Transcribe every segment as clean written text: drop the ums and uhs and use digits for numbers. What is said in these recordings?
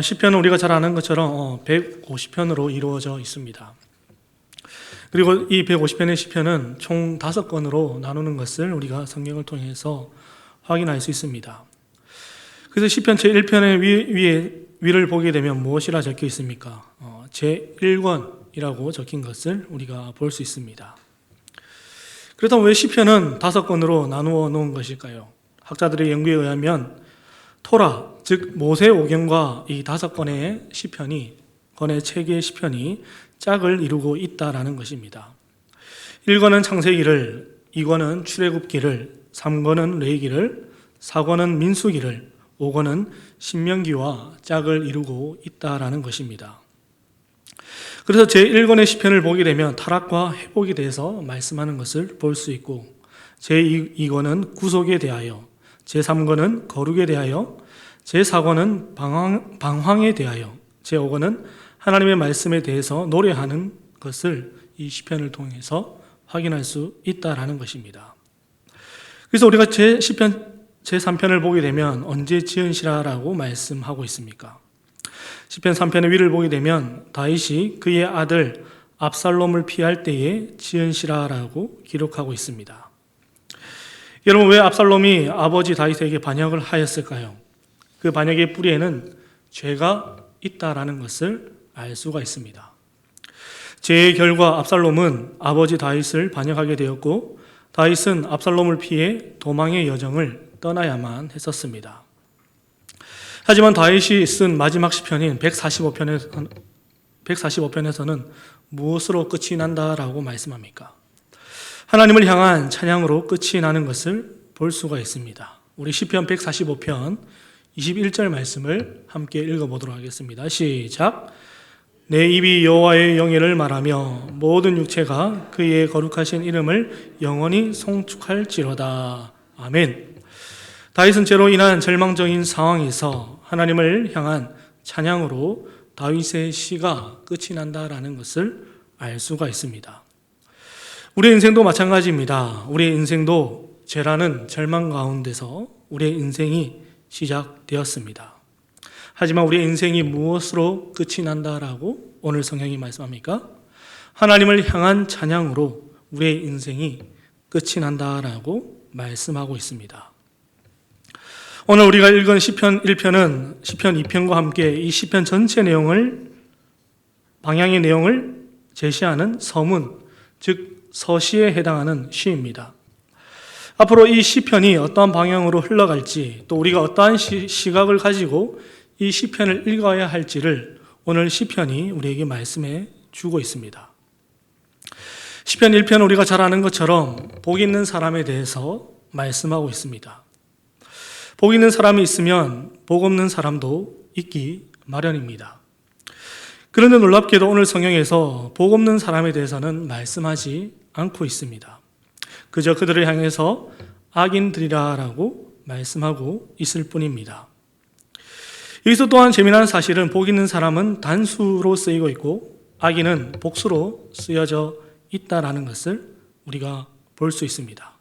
시편은 우리가 잘 아는 것처럼 150편으로 이루어져 있습니다. 그리고 이 150편의 시편은 총 5권으로 나누는 것을 우리가 성경을 통해서 확인할 수 있습니다. 그래서 시편 제1편의 위를 보게 되면 무엇이라 적혀 있습니까? 제1권이라고 적힌 것을 우리가 볼 수 있습니다. 그렇다면 왜 시편은 5권으로 나누어 놓은 것일까요? 학자들의 연구에 의하면 토라, 즉 모세오경과 이 5권의 시편이, 권의 책의 시편이 짝을 이루고 있다라는 것입니다. 1권은 창세기를, 2권은 출애굽기를, 3권은 레위기를, 4권은 민수기를, 5권은 신명기와 짝을 이루고 있다라는 것입니다. 그래서 제1권의 시편을 보게 되면 타락과 회복에 대해서 말씀하는 것을 볼 수 있고, 제2권은 구속에 대하여, 제3권은 거룩에 대하여, 제4권은 방황에 대하여, 제5권은 하나님의 말씀에 대해서 노래하는 것을 이 시편을 통해서 확인할 수 있다라는 것입니다. 그래서 우리가 시편 제3편을 보게 되면 언제 지은시라라고 말씀하고 있습니까? 시편 3편의 위를 보게 되면 다윗이 그의 아들 압살롬을 피할 때에 지은시라라고 기록하고 있습니다. 여러분, 왜 압살롬이 아버지 다윗에게 반역을 하였을까요? 그 반역의 뿌리에는 죄가 있다라는 것을 알 수가 있습니다. 죄의 결과 압살롬은 아버지 다윗을 반역하게 되었고, 다윗은 압살롬을 피해 도망의 여정을 떠나야만 했었습니다. 하지만 다윗이 쓴 마지막 시편인 145편에서는 무엇으로 끝이 난다라고 말씀합니까? 하나님을 향한 찬양으로 끝이 나는 것을 볼 수가 있습니다. 우리 시편 145편 21절 말씀을 함께 읽어보도록 하겠습니다. 시작. 내 입이 여호와의 영예를 말하며 모든 육체가 그의 거룩하신 이름을 영원히 송축할지로다. 아멘. 다윗은 죄로 인한 절망적인 상황에서 하나님을 향한 찬양으로 다윗의 시가 끝이 난다라는 것을 알 수가 있습니다. 우리의 인생도 마찬가지입니다. 우리의 인생도 죄라는 절망 가운데서 우리의 인생이 시작되었습니다. 하지만 우리의 인생이 무엇으로 끝이 난다라고 오늘 성경이 말씀합니까? 하나님을 향한 찬양으로 우리의 인생이 끝이 난다라고 말씀하고 있습니다. 오늘 우리가 읽은 시편 1편은 시편 2편과 함께 이 시편 전체 방향의 내용을 제시하는 서문, 즉 서시에 해당하는 시입니다. 앞으로 이 시편이 어떠한 방향으로 흘러갈지, 또 우리가 어떠한 시각을 가지고 이 시편을 읽어야 할지를 오늘 시편이 우리에게 말씀해 주고 있습니다. 시편 1편은 우리가 잘 아는 것처럼 복 있는 사람에 대해서 말씀하고 있습니다. 복 있는 사람이 있으면 복 없는 사람도 있기 마련입니다. 그런데 놀랍게도 오늘 성경에서 복 없는 사람에 대해서는 말씀하지 않고 있습니다. 그저 그들을 향해서 악인들이라고 말씀하고 있을 뿐입니다. 여기서 또한 재미난 사실은 복 있는 사람은 단수로 쓰이고 있고 악인은 복수로 쓰여져 있다라는 것을 우리가 볼 수 있습니다.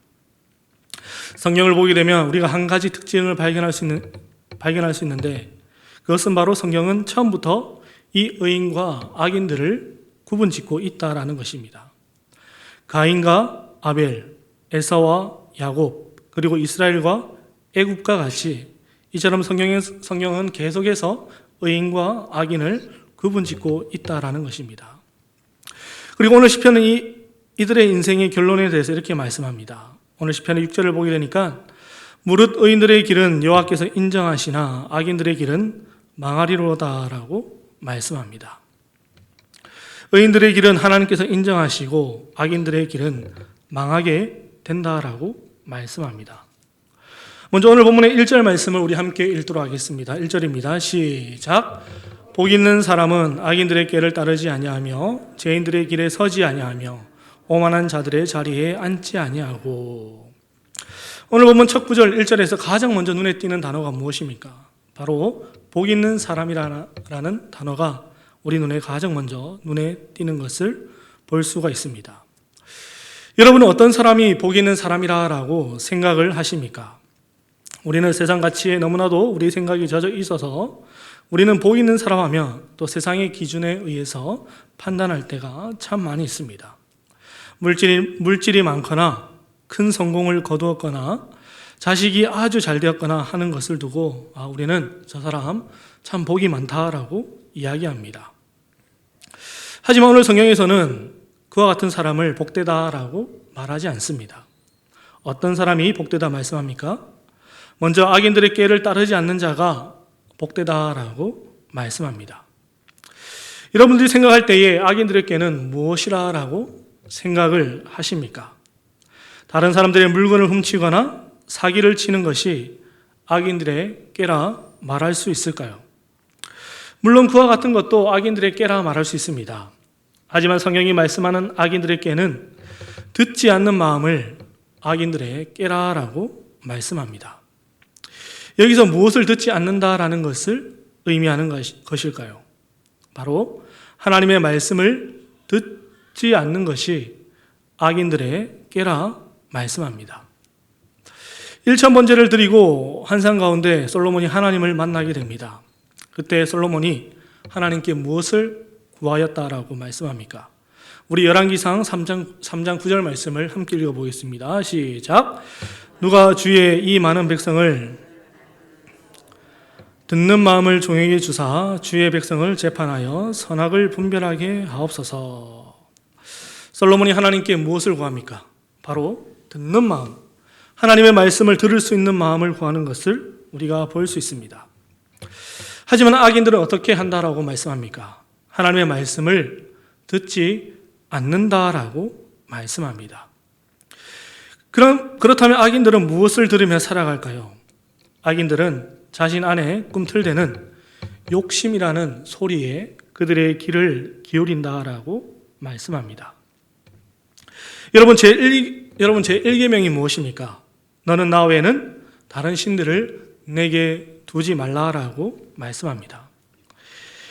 성경을 보게 되면 우리가 한 가지 특징을 발견할 수 있는데, 그것은 바로 성경은 처음부터 이 의인과 악인들을 구분짓고 있다라는 것입니다. 가인과 아벨, 에사와 야곱, 그리고 이스라엘과 애굽과 같이 이처럼 성경은 계속해서 의인과 악인을 구분짓고 있다라는 것입니다. 그리고 오늘 시편은 이들의 인생의 결론에 대해서 이렇게 말씀합니다. 오늘 시편의 6절을 보게 되니까 무릇 의인들의 길은 여호와께서 인정하시나 악인들의 길은 망하리로다라고 말씀합니다. 의인들의 길은 하나님께서 인정하시고 악인들의 길은 망하게 된다라고 말씀합니다. 먼저 오늘 본문의 1절 말씀을 우리 함께 읽도록 하겠습니다. 1절입니다. 시작. 복 있는 사람은 악인들의 길을 따르지 아니하며 죄인들의 길에 서지 아니하며 오만한 자들의 자리에 앉지 아니하고. 오늘 본문 첫 구절 1절에서 가장 먼저 눈에 띄는 단어가 무엇입니까? 바로 복 있는 사람이라는 단어가 우리 눈에 가장 먼저 눈에 띄는 것을 볼 수가 있습니다. 여러분은 어떤 사람이 복 있는 사람이라고 생각을 하십니까? 우리는 세상 가치에 너무나도 우리 생각이 젖어 있어서 우리는 복 있는 사람하며 또 세상의 기준에 의해서 판단할 때가 참 많이 있습니다. 물질이 많거나 큰 성공을 거두었거나 자식이 아주 잘 되었거나 하는 것을 두고 우리는 저 사람 참 복이 많다라고 이야기합니다. 하지만 오늘 성경에서는 그와 같은 사람을 복되다라고 말하지 않습니다. 어떤 사람이 복되다 말씀합니까? 먼저 악인들의 꾀를 따르지 않는 자가 복되다라고 말씀합니다. 여러분들이 생각할 때에 악인들의 꾀는 무엇이라고 생각을 하십니까? 다른 사람들의 물건을 훔치거나 사기를 치는 것이 악인들의 꾀라 말할 수 있을까요? 물론 그와 같은 것도 악인들의 꾀라 말할 수 있습니다. 하지만 성경이 말씀하는 악인들의 꾀는 듣지 않는 마음을 악인들의 꾀라라고 말씀합니다. 여기서 무엇을 듣지 않는다라는 것을 의미하는 것일까요? 바로 하나님의 말씀을 듣지 않는 것이 악인들의 꾀라 말씀합니다. 1,000번제를 드리고 환상 가운데 솔로몬이 하나님을 만나게 됩니다. 그때 솔로몬이 하나님께 무엇을 구하였다라고 말씀합니까? 우리 열왕기상 3장 9절 말씀을 함께 읽어보겠습니다. 시작. 누가 주의 이 많은 백성을 듣는 마음을 종에게 주사 주의 백성을 재판하여 선악을 분별하게 하옵소서. 솔로몬이 하나님께 무엇을 구합니까? 바로 듣는 마음, 하나님의 말씀을 들을 수 있는 마음을 구하는 것을 우리가 볼 수 있습니다. 하지만 악인들은 어떻게 한다라고 말씀합니까? 하나님의 말씀을 듣지 않는다라고 말씀합니다. 그렇다면 악인들은 무엇을 들으며 살아갈까요? 악인들은 자신 안에 꿈틀대는 욕심이라는 소리에 그들의 귀를 기울인다라고 말씀합니다. 여러분 제1계명이 무엇입니까? 너는 나 외에는 다른 신들을 내게 두지 말라라고 말씀합니다.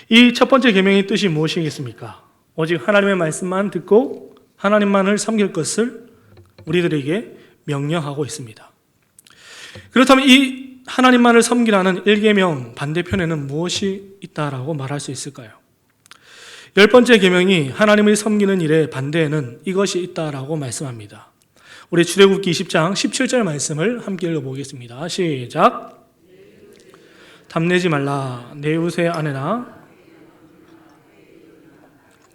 이 첫 번째 계명의 뜻이 무엇이겠습니까? 오직 하나님의 말씀만 듣고 하나님만을 섬길 것을 우리들에게 명령하고 있습니다. 그렇다면 이 하나님만을 섬기라는 1계명 반대편에는 무엇이 있다라고 말할 수 있을까요? 10번째 계명이 하나님을 섬기는 일의 반대에는 이것이 있다라고 말씀합니다. 우리 출애굽기 20장 17절 말씀을 함께 읽어보겠습니다. 시작. 탐내지 말라. 내 이웃의 아내나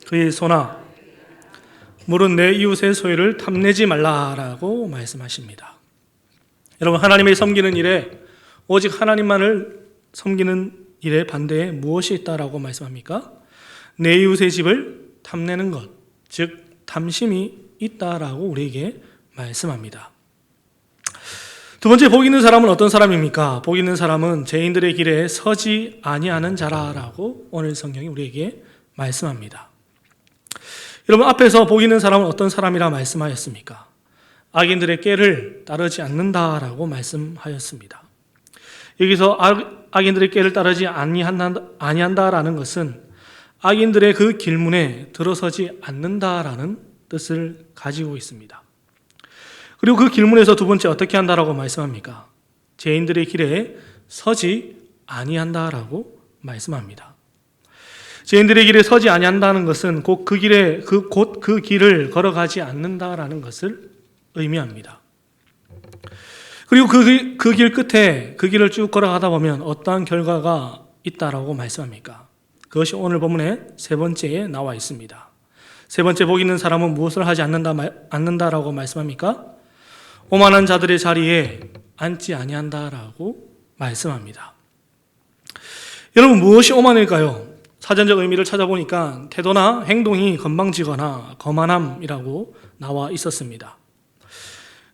그의 소나 물은 내 이웃의 소유를 탐내지 말라라고 말씀하십니다. 여러분, 하나님을 섬기는 일에 오직 하나님만을 섬기는 일의 반대에 무엇이 있다라고 말씀합니까? 내 이웃의 집을 탐내는 것, 즉 탐심이 있다라고 우리에게 말씀합니다. 두 번째, 복 있는 사람은 어떤 사람입니까? 복 있는 사람은 죄인들의 길에 서지 아니하는 자라라고 오늘 성경이 우리에게 말씀합니다. 여러분, 앞에서 복 있는 사람은 어떤 사람이라 말씀하였습니까? 악인들의 꾀를 따르지 않는다라고 말씀하였습니다. 여기서 악인들의 꾀를 따르지 아니한다라는 것은 악인들의 그 길문에 들어서지 않는다라는 뜻을 가지고 있습니다. 그리고 그 길문에서 두 번째 어떻게 한다라고 말씀합니까? 죄인들의 길에 서지 아니한다라고 말씀합니다. 죄인들의 길에 서지 아니한다는 것은 곧 그 길을 걸어가지 않는다라는 것을 의미합니다. 그리고 그 길 끝에 그 길을 쭉 걸어가다 보면 어떠한 결과가 있다라고 말씀합니까? 그것이 오늘 본문의 세 번째에 나와 있습니다. 세 번째, 복 있는 사람은 무엇을 하지 않는다라고 말씀합니까? 오만한 자들의 자리에 앉지 아니한다라고 말씀합니다. 여러분, 무엇이 오만일까요? 사전적 의미를 찾아보니까 태도나 행동이 건방지거나 거만함이라고 나와 있었습니다.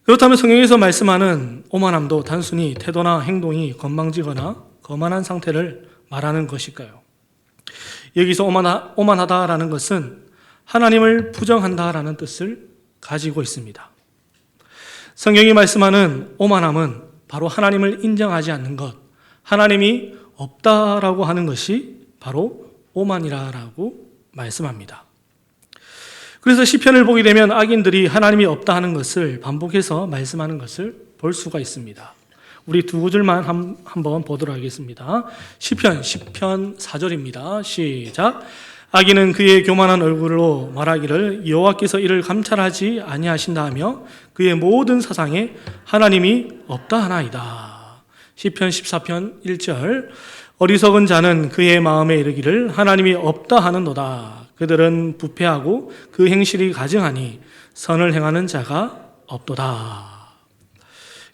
그렇다면 성경에서 말씀하는 오만함도 단순히 태도나 행동이 건방지거나 거만한 상태를 말하는 것일까요? 여기서 오만하다라는 것은 하나님을 부정한다라는 뜻을 가지고 있습니다. 성경이 말씀하는 오만함은 바로 하나님을 인정하지 않는 것, 하나님이 없다라고 하는 것이 바로 오만이라고 말씀합니다. 그래서 시편을 보게 되면 악인들이 하나님이 없다 하는 것을 반복해서 말씀하는 것을 볼 수가 있습니다. 우리 두 구절만 한번 보도록 하겠습니다. 시편 4절입니다. 시작. 악인은 그의 교만한 얼굴로 말하기를 여호와께서 이를 감찰하지 아니하신다 하며 그의 모든 사상에 하나님이 없다 하나이다. 시편 14편 1절. 어리석은 자는 그의 마음에 이르기를 하나님이 없다 하는도다. 그들은 부패하고 그 행실이 가증하니 선을 행하는 자가 없도다.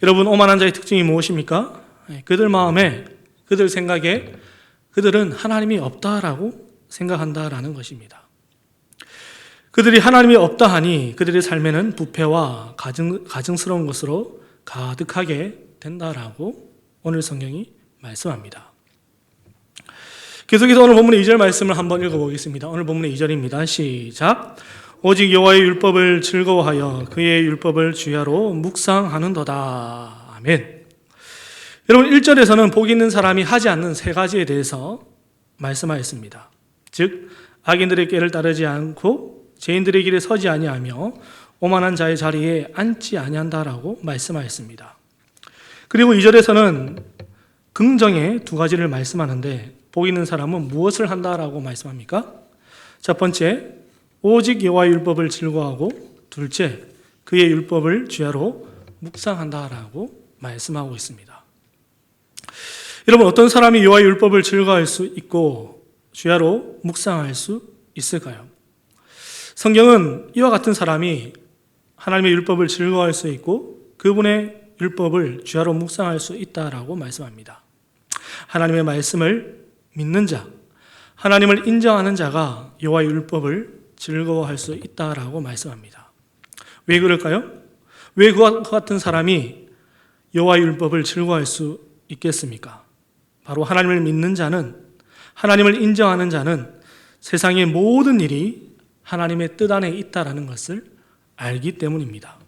여러분, 오만한 자의 특징이 무엇입니까? 그들 마음에, 그들 생각에 그들은 하나님이 없다라고 생각한다라는 것입니다. 그들이 하나님이 없다 하니 그들의 삶에는 부패와 가증스러운 것으로 가득하게 된다라고 오늘 성경이 말씀합니다. 계속해서 오늘 본문의 2절 말씀을 한번 읽어보겠습니다. 오늘 본문의 2절입니다. 시작. 오직 여호와의 율법을 즐거워하여 그의 율법을 주야로 묵상하는도다. 아멘. 여러분, 1절에서는 복 있는 사람이 하지 않는 세 가지에 대해서 말씀하였습니다. 즉, 악인들의 꾀를 따르지 않고 죄인들의 길에 서지 아니하며 오만한 자의 자리에 앉지 아니한다라고 말씀하였습니다. 그리고 2절에서는 긍정의 두 가지를 말씀하는데 복 있는 사람은 무엇을 한다라고 말씀합니까? 첫 번째, 오직 여호와의 율법을 즐거워하고, 둘째, 그의 율법을 주야로 묵상한다라고 말씀하고 있습니다. 여러분, 어떤 사람이 여호와의 율법을 즐거워할 수 있고 주야로 묵상할 수 있을까요? 성경은 이와 같은 사람이 하나님의 율법을 즐거워할 수 있고 그분의 율법을 주야로 묵상할 수 있다라고 말씀합니다. 하나님의 말씀을 믿는 자, 하나님을 인정하는 자가 여호와의 율법을 즐거워할 수 있다라고 말씀합니다. 왜 그럴까요? 왜 그와 같은 사람이 여호와의 율법을 즐거워할 수 있겠습니까? 바로 하나님을 믿는 자는, 하나님을 인정하는 자는 세상의 모든 일이 하나님의 뜻 안에 있다라는 것을 알기 때문입니다.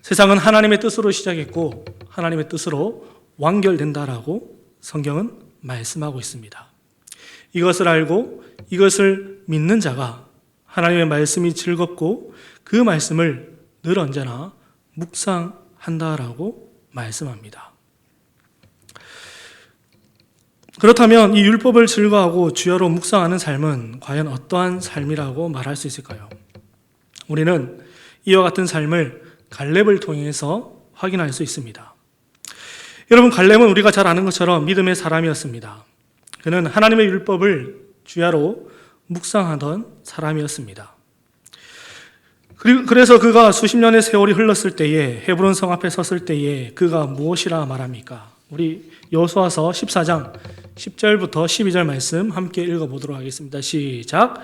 세상은 하나님의 뜻으로 시작했고 하나님의 뜻으로 완결된다라고 성경은 말씀하고 있습니다. 이것을 알고 이것을 믿는 자가 하나님의 말씀이 즐겁고 그 말씀을 늘 언제나 묵상한다라고 말씀합니다. 그렇다면 이 율법을 즐거워하고 주야로 묵상하는 삶은 과연 어떠한 삶이라고 말할 수 있을까요? 우리는 이와 같은 삶을 갈렙을 통해서 확인할 수 있습니다. 여러분, 갈렙은 우리가 잘 아는 것처럼 믿음의 사람이었습니다. 그는 하나님의 율법을 주야로 묵상하던 사람이었습니다. 그래서 그가 수십 년의 세월이 흘렀을 때에, 헤브론 성 앞에 섰을 때에 그가 무엇이라 말합니까? 우리 여호수아서 14장 10절부터 12절 말씀 함께 읽어보도록 하겠습니다. 시작.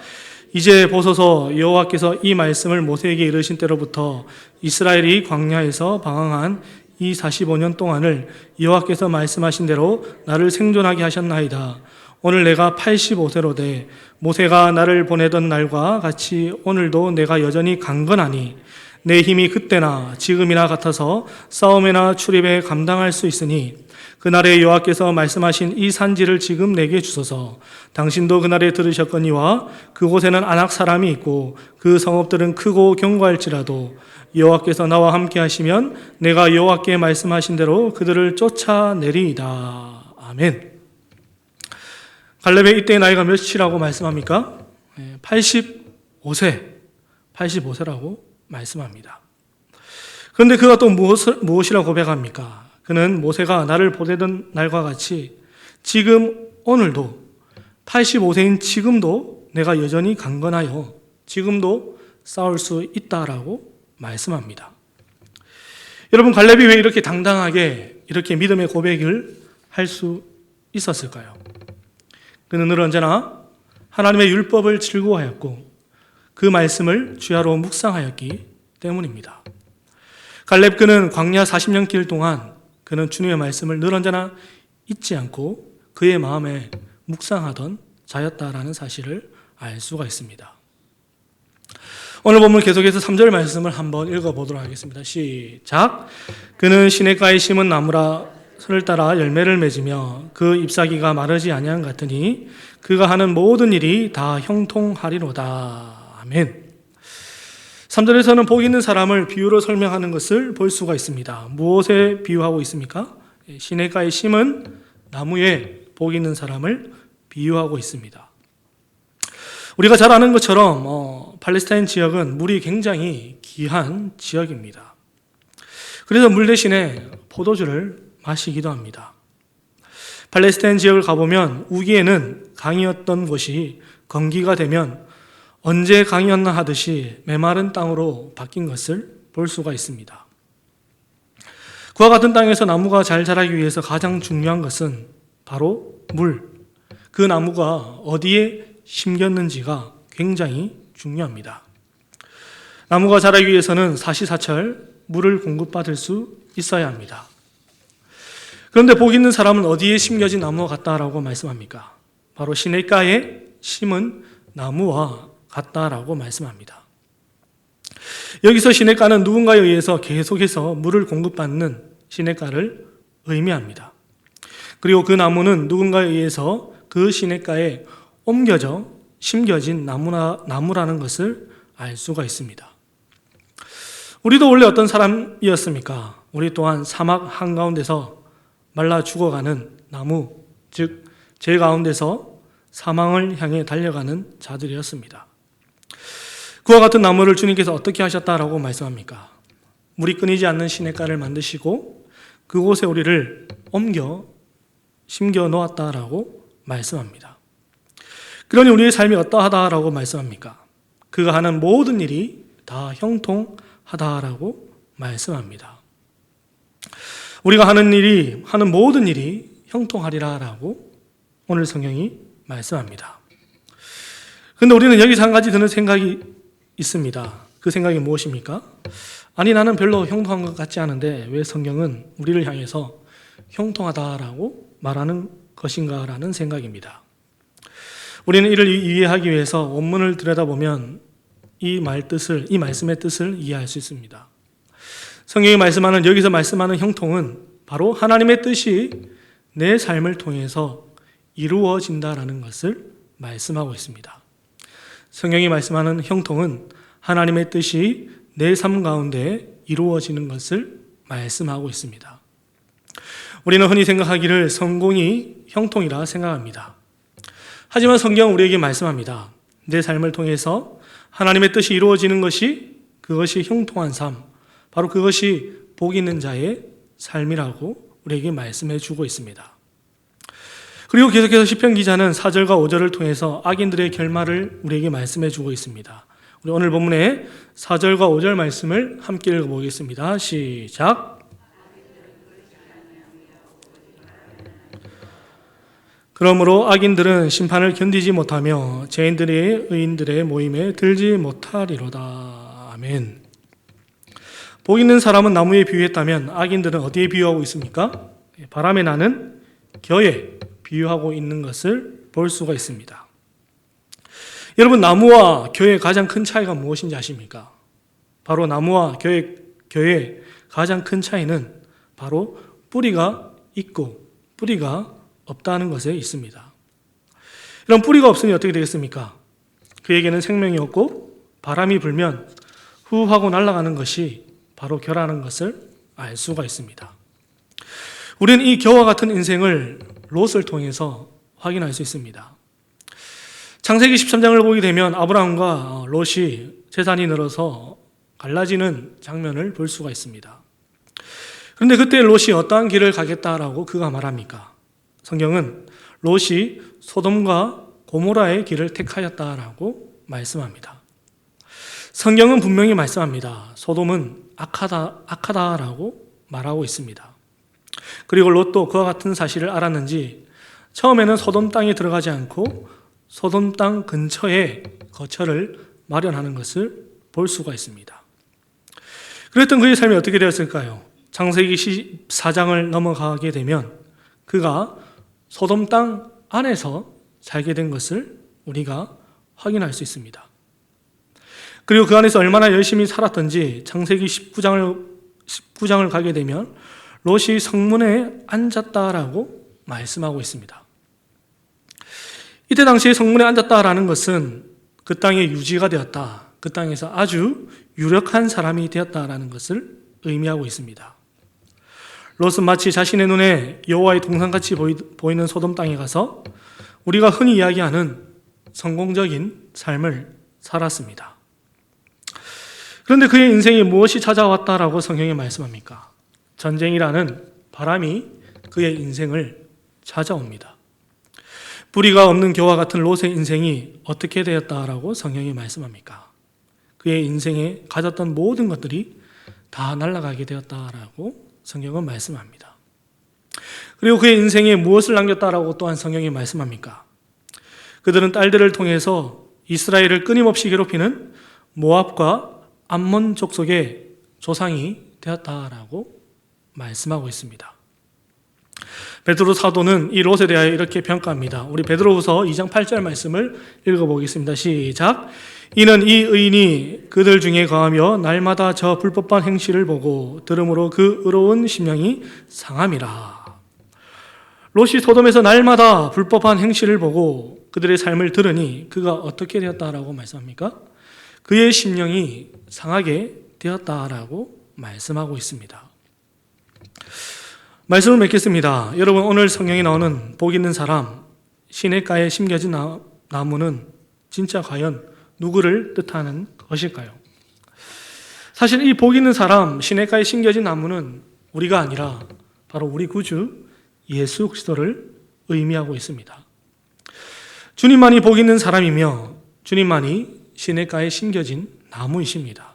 이제 보소서, 여호와께서 이 말씀을 모세에게 이르신 때로부터 이스라엘이 광야에서 방황한 이 45년 동안을 여호와께서 말씀하신 대로 나를 생존하게 하셨나이다. 오늘 내가 85세로 돼 모세가 나를 보내던 날과 같이 오늘도 내가 여전히 강건하니 내 힘이 그때나 지금이나 같아서 싸움이나 출입에 감당할 수 있으니 그날에 여호와께서 말씀하신 이 산지를 지금 내게 주소서. 당신도 그날에 들으셨거니와 그곳에는 아낙 사람이 있고 그 성읍들은 크고 견고할지라도 여호와께서 나와 함께 하시면 내가 여호와께 말씀하신 대로 그들을 쫓아내리이다. 아멘. 갈렙의 이때의 나이가 몇이라고 말씀합니까? 85세라고 말씀합니다. 그런데 그가 또 무엇이라고 고백합니까? 그는 모세가 나를 보내던 날과 같이 지금 오늘도 85세인 지금도 내가 여전히 강건하여 지금도 싸울 수 있다라고 말씀합니다. 여러분, 갈렙이 왜 이렇게 당당하게 이렇게 믿음의 고백을 할 수 있었을까요? 그는 늘 언제나 하나님의 율법을 즐거워하였고 그 말씀을 주야로 묵상하였기 때문입니다. 갈렙 그는 광야 40년 길 동안 그는 주님의 말씀을 늘 언제나 잊지 않고 그의 마음에 묵상하던 자였다라는 사실을 알 수가 있습니다. 오늘 본문 계속해서 3절 말씀을 한번 읽어보도록 하겠습니다. 시작. 그는 시냇가에 심은 나무라를 따라 열매를 맺으며 그 잎사귀가 마르지 아니한 같으니 그가 하는 모든 일이 다 형통하리로다. 아멘. 3절에서는 복 있는 사람을 비유로 설명하는 것을 볼 수가 있습니다. 무엇에 비유하고 있습니까? 시냇가에 심은 나무에 복 있는 사람을 비유하고 있습니다. 우리가 잘 아는 것처럼 팔레스타인 지역은 물이 굉장히 귀한 지역입니다. 그래서 물 대신에 포도주를 마시기도 합니다. 팔레스타인 지역을 가보면 우기에는 강이었던 곳이 건기가 되면 언제 강이었나 하듯이 메마른 땅으로 바뀐 것을 볼 수가 있습니다. 그와 같은 땅에서 나무가 잘 자라기 위해서 가장 중요한 것은 바로 물, 그 나무가 어디에 심겼는지가 굉장히 중요합니다. 나무가 자라기 위해서는 사시사철 물을 공급받을 수 있어야 합니다. 그런데 복 있는 사람은 어디에 심겨진 나무와 같다라고 말씀합니까? 바로 시냇가에 심은 나무와 같다라고 말씀합니다. 여기서 시냇가는 누군가에 의해서 계속해서 물을 공급받는 시냇가를 의미합니다. 그리고 그 나무는 누군가에 의해서 그 시냇가에 옮겨져 심겨진 나무라는 것을 알 수가 있습니다. 우리도 원래 어떤 사람이었습니까? 우리 또한 사막 한가운데서 말라 죽어가는 나무, 즉 제 가운데서 사망을 향해 달려가는 자들이었습니다. 그와 같은 나무를 주님께서 어떻게 하셨다라고 말씀합니까? 물이 끊이지 않는 시냇가를 만드시고 그곳에 우리를 옮겨 심겨 놓았다라고 말씀합니다. 그러니 우리의 삶이 어떠하다라고 말씀합니까? 그가 하는 모든 일이 다 형통하다라고 말씀합니다. 우리가 하는 모든 일이 형통하리라라고 오늘 성경이 말씀합니다. 그런데 우리는 여기서 한 가지 드는 생각이 있습니다. 그 생각이 무엇입니까? 아니, 나는 별로 형통한 것 같지 않은데 왜 성경은 우리를 향해서 형통하다라고 말하는 것인가라는 생각입니다. 우리는 이를 이해하기 위해서 원문을 들여다보면 이 말씀의 뜻을 이해할 수 있습니다. 성경이 말씀하는, 여기서 말씀하는 형통은 바로 하나님의 뜻이 내 삶을 통해서 이루어진다라는 것을 말씀하고 있습니다. 성경이 말씀하는 형통은 하나님의 뜻이 내 삶 가운데 이루어지는 것을 말씀하고 있습니다. 우리는 흔히 생각하기를 성공이 형통이라 생각합니다. 하지만 성경은 우리에게 말씀합니다. 내 삶을 통해서 하나님의 뜻이 이루어지는 그것이 형통한 삶, 바로 그것이 복 있는 자의 삶이라고 우리에게 말씀해 주고 있습니다. 그리고 계속해서 시편 기자는 4절과 5절을 통해서 악인들의 결말을 우리에게 말씀해 주고 있습니다. 우리 오늘 본문의 4절과 5절 말씀을 함께 읽어보겠습니다. 시작. 그러므로 악인들은 심판을 견디지 못하며 죄인들의 의인들의 모임에 들지 못하리로다. 아멘. 복 있는 사람은 나무에 비유했다면 악인들은 어디에 비유하고 있습니까? 바람에 나는 겨에 비유하고 있는 것을 볼 수가 있습니다. 여러분, 나무와 겨의 가장 큰 차이가 무엇인지 아십니까? 바로 나무와 겨의 가장 큰 차이는 바로 뿌리가 있고 뿌리가 없다는 것에 있습니다. 이런 뿌리가 없으면 어떻게 되겠습니까? 그에게는 생명이 없고 바람이 불면 후 하고 날아가는 것이 바로 겨라는 것을 알 수가 있습니다. 우리는 이 겨와 같은 인생을 롯을 통해서 확인할 수 있습니다. 창세기 13장을 보게 되면 아브라함과 롯이 재산이 늘어서 갈라지는 장면을 볼 수가 있습니다. 그런데 그때 롯이 어떠한 길을 가겠다라고 그가 말합니까? 성경은 롯이 소돔과 고모라의 길을 택하였다라고 말씀합니다. 성경은 분명히 말씀합니다. 소돔은 악하다라고 말하고 있습니다. 그리고 롯도 그와 같은 사실을 알았는지 처음에는 소돔 땅에 들어가지 않고 소돔 땅 근처에 거처를 마련하는 것을 볼 수가 있습니다. 그랬던 그의 삶이 어떻게 되었을까요? 창세기 14장을 넘어가게 되면 그가 소돔 땅 안에서 살게 된 것을 우리가 확인할 수 있습니다. 그리고 그 안에서 얼마나 열심히 살았던지 창세기 19장을 가게 되면 롯이 성문에 앉았다라고 말씀하고 있습니다. 이때 당시에 성문에 앉았다라는 것은 그 땅의 유지가 되었다, 그 땅에서 아주 유력한 사람이 되었다라는 것을 의미하고 있습니다. 롯은 마치 자신의 눈에 여호와의 동산같이 보이는 소돔 땅에 가서 우리가 흔히 이야기하는 성공적인 삶을 살았습니다. 그런데 그의 인생에 무엇이 찾아왔다라고 성경이 말씀합니까? 전쟁이라는 바람이 그의 인생을 찾아옵니다. 뿌리가 없는 겨와 같은 롯의 인생이 어떻게 되었다라고 성경이 말씀합니까? 그의 인생에 가졌던 모든 것들이 다 날아가게 되었다라고 성경은 말씀합니다. 그리고 그의 인생에 무엇을 남겼다라고 또한 성경이 말씀합니까? 그들은 딸들을 통해서 이스라엘을 끊임없이 괴롭히는 모압과 암몬 족속의 조상이 되었다라고 말씀하고 있습니다. 베드로 사도는 이 롯에 대하여 이렇게 평가합니다. 우리 베드로후서 2장 8절 말씀을 읽어보겠습니다. 시작. 이는 이 의인이 그들 중에 거하며 날마다 저 불법한 행실을 보고 들음으로 그 의로운 심령이 상함이라. 롯이 소돔에서 날마다 불법한 행실을 보고 그들의 삶을 들으니 그가 어떻게 되었다라고 말씀합니까? 그의 심령이 상하게 되었다라고 말씀하고 있습니다. 말씀을 맺겠습니다. 여러분, 오늘 성경에 나오는 복 있는 사람, 시냇가에 심겨진 나무는 진짜 과연 누구를 뜻하는 것일까요? 사실 이 복 있는 사람, 시냇가에 심겨진 나무는 우리가 아니라 바로 우리 구주 예수 그리스도를 의미하고 있습니다. 주님만이 복 있는 사람이며 주님만이 시냇가에 심겨진 나무이십니다.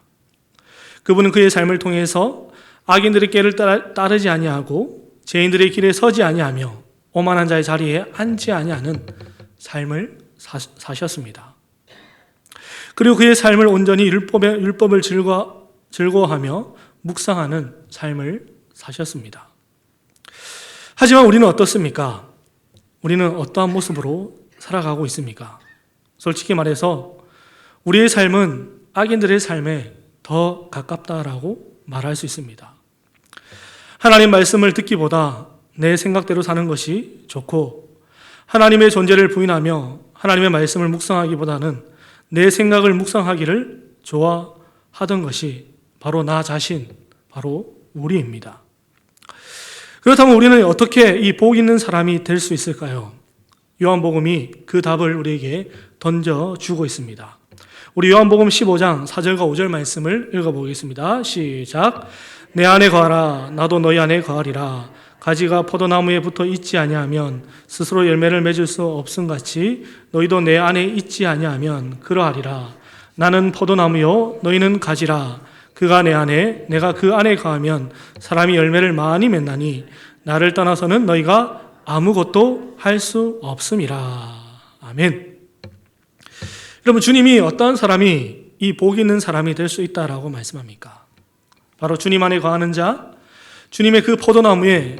그분은 그의 삶을 통해서 악인들의 길을 따르지 아니하고 죄인들의 길에 서지 아니하며 오만한 자의 자리에 앉지 아니하는 삶을 사셨습니다. 그리고 그의 삶을 온전히 율법을 즐거워하며 묵상하는 삶을 사셨습니다. 하지만 우리는 어떻습니까? 우리는 어떠한 모습으로 살아가고 있습니까? 솔직히 말해서 우리의 삶은 악인들의 삶에 더 가깝다라고 말할 수 있습니다. 하나님 말씀을 듣기보다 내 생각대로 사는 것이 좋고 하나님의 존재를 부인하며 하나님의 말씀을 묵상하기보다는 내 생각을 묵상하기를 좋아하던 것이 바로 나 자신, 바로 우리입니다. 그렇다면 우리는 어떻게 이 복 있는 사람이 될 수 있을까요? 요한복음이 그 답을 우리에게 던져주고 있습니다. 우리 요한복음 15장 4절과 5절 말씀을 읽어보겠습니다. 시작. 내 안에 거하라 나도 너희 안에 거하리라. 가지가 포도나무에 붙어 있지 아니하면 스스로 열매를 맺을 수 없음같이 너희도 내 안에 있지 아니하면 그러하리라. 나는 포도나무요 너희는 가지라. 그가 내 안에 내가 그 안에 거하면 사람이 열매를 많이 맺나니 나를 떠나서는 너희가 아무것도 할 수 없음이라. 아멘. 여러분, 주님이 어떤 사람이 이 복 있는 사람이 될 수 있다라고 말씀합니까? 바로 주님 안에 거하는 자, 주님의 그 포도나무에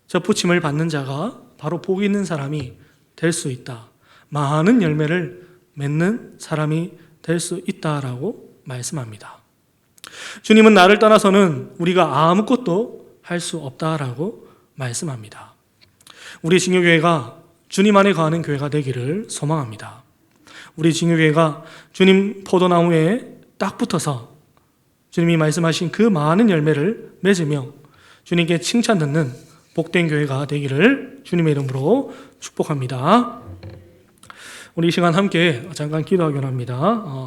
접붙임을 받는 자가 바로 복 있는 사람이 될 수 있다. 많은 열매를 맺는 사람이 될 수 있다라고 말씀합니다. 주님은 나를 떠나서는 우리가 아무것도 할 수 없다라고 말씀합니다. 우리 진교교회가 주님 안에 거하는 교회가 되기를 소망합니다. 우리 진교교회가 주님 포도나무에 딱 붙어서 주님이 말씀하신 그 많은 열매를 맺으며 주님께 칭찬 듣는 복된 교회가 되기를 주님의 이름으로 축복합니다. 우리 이 시간 함께 잠깐 기도하기로 합니다.